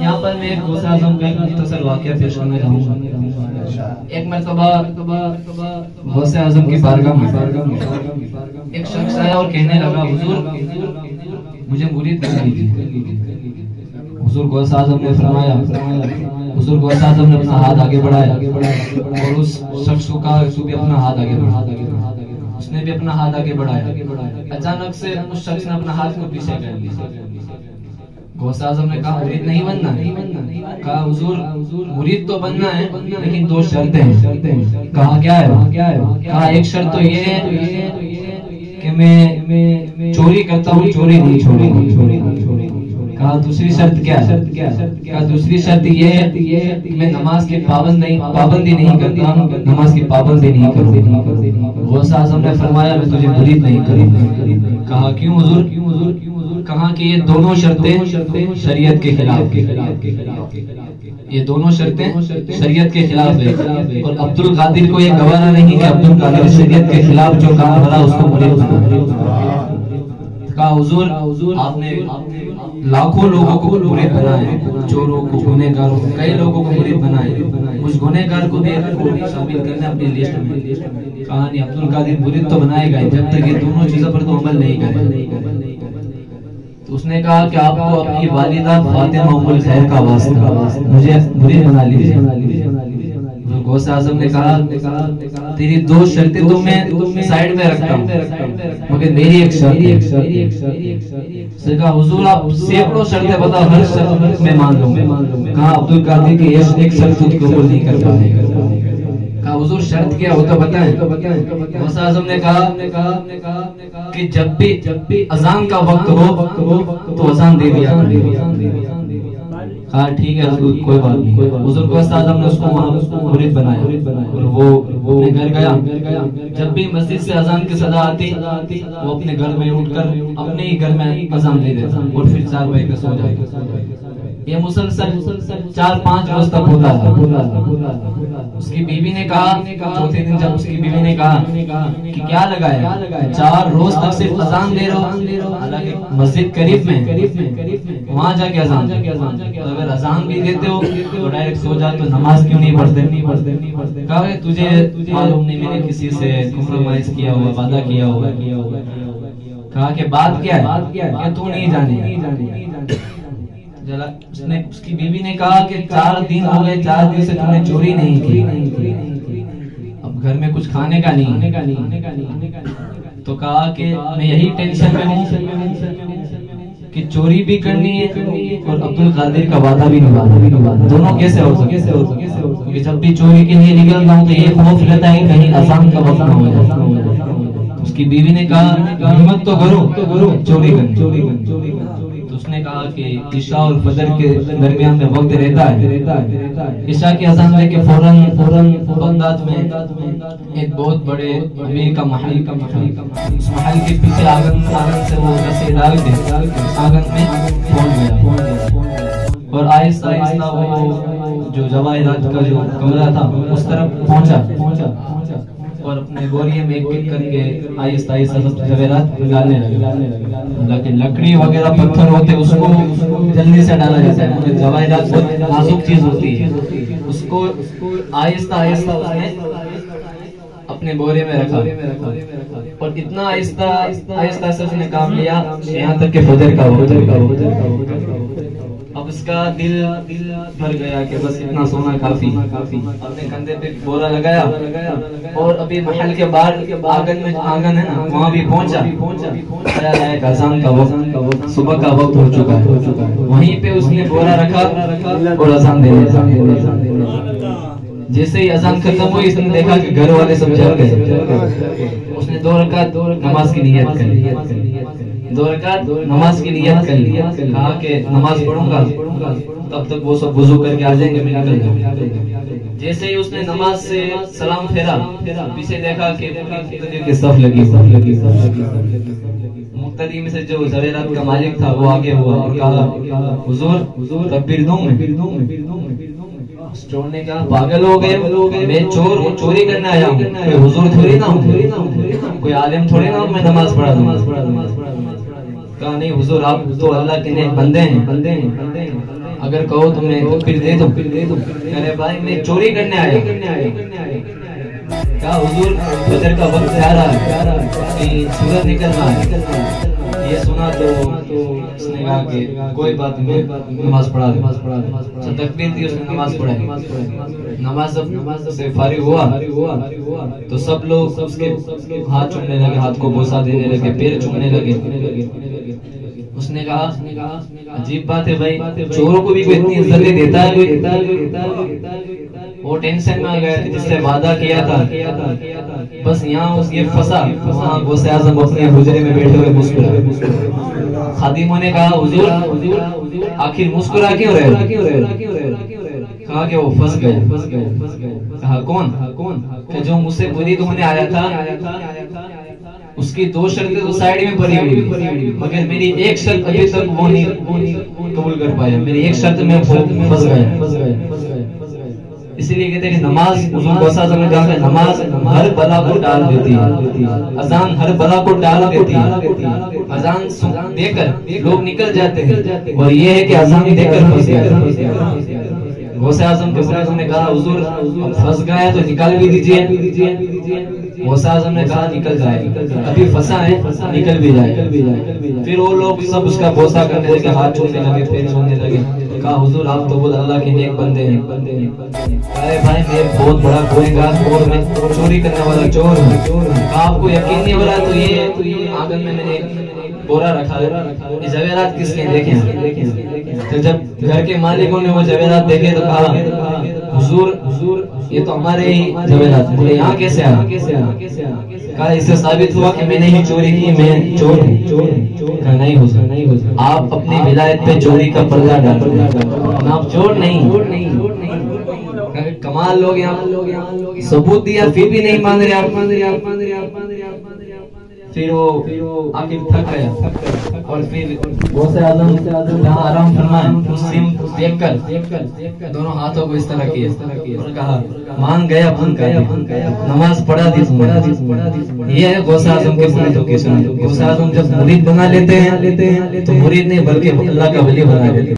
یہاں پر میں ایک غوث اعظم کا ایک مختصر واقعہ پیش کرنا چاہوں گا۔ ایک مرتبہ غوث اعظم کی بارگاہ میں ایک شخص آیا اور کہنے لگا حضور مجھے مرید بنا لیجیے۔ حضور غوث اعظم نے فرمایا، حضور غوث اعظم نے اپنا ہاتھ آگے بڑھایا اور اس شخص کو کہا تو بھی اپنا ہاتھ آگے بڑھا۔ اس نے بھی اپنا ہاتھ آگے بڑھایا۔ اچانک سے اس شخص نے اپنا ہاتھ کو پیچھے کر لیا۔ غوث اعظم نے کہا مرید نہیں بننا۔ کہا حضور مرید تو بننا ہے لیکن دو شرطیں ہیں۔ کہا کیا ہے؟ کہا ایک شرط تو یہ ہے کہ میں چوری کرتا ہوں، چوری نہیں چھوڑوں۔ کہا دوسری شرط کیا ہے؟ کہا دوسری شرط یہ ہے کہ میں نماز کی پابندی نہیں کرتا، نماز کی پابندی نہیں کروں۔ غوث اعظم نے فرمایا میں تجھے مرید نہیں کروں۔ کہا کیوں حضور؟ کہا کہ یہ دونوں شرطیں شریعت کے خلاف، یہ دونوں شرطیں شریعت کے خلاف ہے اور عبد القادر کو یہ گوارا نہیں کہ عبد القادر شریعت کے خلاف جو کام کرا اس کو مرید بنا۔ کہا حضور آپ نے لاکھوں لوگوں کو مرید بنائے، چوروں کو، گنہگاروں کو، کئی لوگوں کو مرید بنائے، اس گنہگار کو بھی شامل کرنا اپنی لسٹ میں۔ کہا نہیں عبد القادر مرید تو بنائے گا جب تک یہ دونوں چیزوں پر تو عمل نہیں کرے۔ تو اس نے کہا کہ آپ کو اپنی والدہ فاطمہ ام الخیر کا واسطہ، مجھے مرید بنا لیجیے۔ غوث اعظم نے کہا تیری دو شرطیں تو میں سائیڈ میں رکھتا ہوں مگر میری ایک شرط ہے۔ اس نے کہا حضور آپ سینکڑوں شرطیں بتاؤ، ہر شرط میں مان لوں گا۔ کہا عبد القادر کی ایک شرط تجھ کو قبول نہیں کر پائے گا۔ کہا حضور شرط کیا ہو تو بتائیں۔ غوث اعظم نے کہا کہ جب بھی اذان کا وقت ہو تو اذان دے دیا۔ کہا ٹھیک ہے حضور کوئی بات نہیں۔ حضور غوث اعظم نے اس کو وہاں مرید بنایا اور وہ اپنے گھر گیا۔ جب بھی مسجد سے اذان کی صدا آتی وہ اپنے گھر میں اٹھ کر اپنے ہی گھر میں اذان دے دیتا اور پھر 4 بجے پہ سو جاتا۔ یہ مسلسل 4-5 روز تک ہوتا تھا۔ اس کی بیوی نے کہا، چوتھے دن جب اس کی بیوی نے کہا کہ کیا لگا ہے 4 روز تک صرف اذان دے رہا ہو، حالانکہ مسجد قریب میں وہاں جا کے اذان، اگر اذان بھی دیتے ہو تو ڈائریکٹ سو جا تو نماز کیوں نہیں پڑھتے؟ کہا کہ تجھے معلوم نہیں میں نے کسی سے کمپرومائز کیا ہوا، وعدہ کیا ہوا۔ کہا کہ بات کیا ہے کہ تو نہیں جانے۔ اس کی بیوی نے کہا کہ 4 دن ہو گئے، 4 دن سے تم نے چوری نہیں کی، اب گھر میں کچھ کھانے کا نہیں۔ تو کہا کہ میں یہی ٹینشن میں ہوں کہ چوری بھی کرنی ہے اور عبد القادر کا وعدہ بھی نبھانا، دونوں کیسے ہو سکے؟ جب بھی چوری کے لیے نکلتا ہوں تو یہ خوف رہتا ہے کہیں اذان کا وقت نہ ہو جائے۔ اس کی بیوی نے کہا ہمت تو کرو چوری کرنی۔ تو اس نے کہا کہ عشاء اور فجر کے درمیان میں وقت رہتا ہے، عشاء کی اذان دے کے فوراً بغداد میں ایک بہت بڑے امیر کا محل، اس محل کے پیچھے آنگن سے وہ رسے ڈال کے آنگن میں پہنچ گیا اور آہستہ آہستہ وہ جو جواہرات کا جو کمرہ تھا اس طرف پہنچا اور اپنے بوریے میں ایک کر کے آہستہ آہستہ سب جواہرات ڈالنے لگا۔ لیکن لکڑی وغیرہ پتھر ہوتے اس کو جلدی سے ڈالا جاتا ہے، جواہرات بہت نازک چیز ہوتی ہے، اس کو آہستہ آہستہ اس نے اپنے بورے میں رکھا اور اتنا آہستہ آہستہ اس نے کام لیا یہاں تک کہ فجر کا وقت۔ اب اس کا دل بھر گیا کہ بس اتنا سونا کافی، اپنے کندھے پہ بورا لگایا اور ابھی محل کے باہر آنگن ہے نا وہاں بھی پہنچا، اذان کا وقت، صبح کا وقت ہو چکا ہے، وہیں پہ اس نے بورا رکھا اور اذان دے۔ جیسے ہی اذان ختم ہوئی اس نے دیکھا کہ گھر والے سب جل گئے، اس نے 2 رکعت نماز کی نیت کر لی، 2 رکعت نماز کی نیت کر لی، کہا کہ نماز پڑھوں گا تب تک وہ سب وضو کر کے آ جائیں گے، میں نکل جاؤں گا۔ جیسے ہی اس نے نماز سے سلام پھیرا پیچھے دیکھا کہ مقتدی کی صف لگی، مقتدی میں سے جو زویرات کا مالک تھا وہ آگے ہوا اور کہا حضور تکبیر دوں میں؟ چور نے کہا پاگل ہو گئے، میں چوری کرنے آیا ہوں، کوئی حضور تھوڑی نہ ہوں، کوئی عالم تھوڑی نہ ہوں میں نماز پڑھا دوں۔ کہا نہیں حضور آپ تو اللہ کے نیک بندے ہیں، اگر کہو تو میں پھر دے دوں. ارے بھائی میں چوری کرنے آیا. کہا حضور بدر کا وقت آ رہا ہے کہ سورج نکلنا ہے. یہ سنا تو اس نے کہا کہ کوئی بات نہیں, نماز پڑھا دے. تکبیر دی, اس نے نماز پڑھائی. نماز سے فارغ ہوا تو سب لوگ اس کے ہاتھ چومنے لگے, ہاتھ کو بوسہ دینے لگے, پیر چومنے لگے. اس نے کہا عجیب بات ہے بھائی, چوروں کو بھی کوئی اتنی عزت دیتا ہے. وہ ٹینشن میں آ گیا جس سے وعدہ کیا تھا, بس یہاں اس یہ پھنسا. وہاں غوث اعظم اپنے حجرے میں بیٹھے ہوئے مسکرا. خادموں نے کہا حضور آخر مسکرا کیوں رہے؟ کہا کہ وہ پھنس گئے. کہا کون؟ کہ جو مجھ سے بری دعا نے آیا تھا اس کی 2 شرطیں تو سائیڈ میں پڑی ہوئی, مگر میری ایک شرط ابھی تک وہ نہیں قبول کر پایا. میری ایک شرط میں پھنس گیا. اسی لیے کہتے ہیں کہ نماز, حضور غوث اعظم نے کہا کہ نماز ہر بلا کو ٹال دیتی ہے, اذان ہر بلا کو ٹال دیتی ہے. اذان دے کر لوگ نکل جاتے ہیں, اور یہ ہے کہ اذان دے کر پھنس گئے. غوث اعظم نے کہا حضور پھنس گیا تو نکال بھی دیجیے. غوث اعظم نے کہا نکل جائے, ابھی پھنسا ہے نکل بھی جائے. پھر وہ لوگ سب اس کا بوسہ کرنے لگے, ہاتھ چھوڑنے لگے, پیر چھوڑنے لگے. کہا حضور آپ تو بہت اللہ کے نیک بندے ہیں. ارے بھائی میں بہت بڑا گنہگار اور میں چوری کرنے والا چور ہوں. آپ کو یقین نہیں ہو رہا تو یہ آنگن میں نے بورا رکھا ہے, یہ زیورات کس کے دیکھیں. تو جب گھر کے مالکوں نے وہ زیورات دیکھے تو کہا حضور یہ تو ہمارے ہی زیورات ہیں. بولے یہاں کیسے آیا؟ کہا اس سے ثابت ہوا کہ میں نے ہی چوری کی, میں چور ہوں. کہا نہیں حضور آپ اپنی ولایت پہ چوری کا پردہ ڈال, آپ چور نہیں. کمال لوگ یہاں ثبوت دیا پھر بھی نہیں مان رہے آپ. پھر وہ آخر تھک گیا, اور پھر غوث اعظم جہاں آرام فرمائے اس سمت دیکھ کر دونوں ہاتھوں کو اس طرح کیا اور کہا مان گیا بھن گیا, نماز پڑھا دی. یہ ہے غوث اعظم کے مریدوں کی سنت. غوث اعظم جب مرید بنا لیتے ہیں تو مرید نہیں بلکہ اللہ کا ولی بنا لیتے ہیں.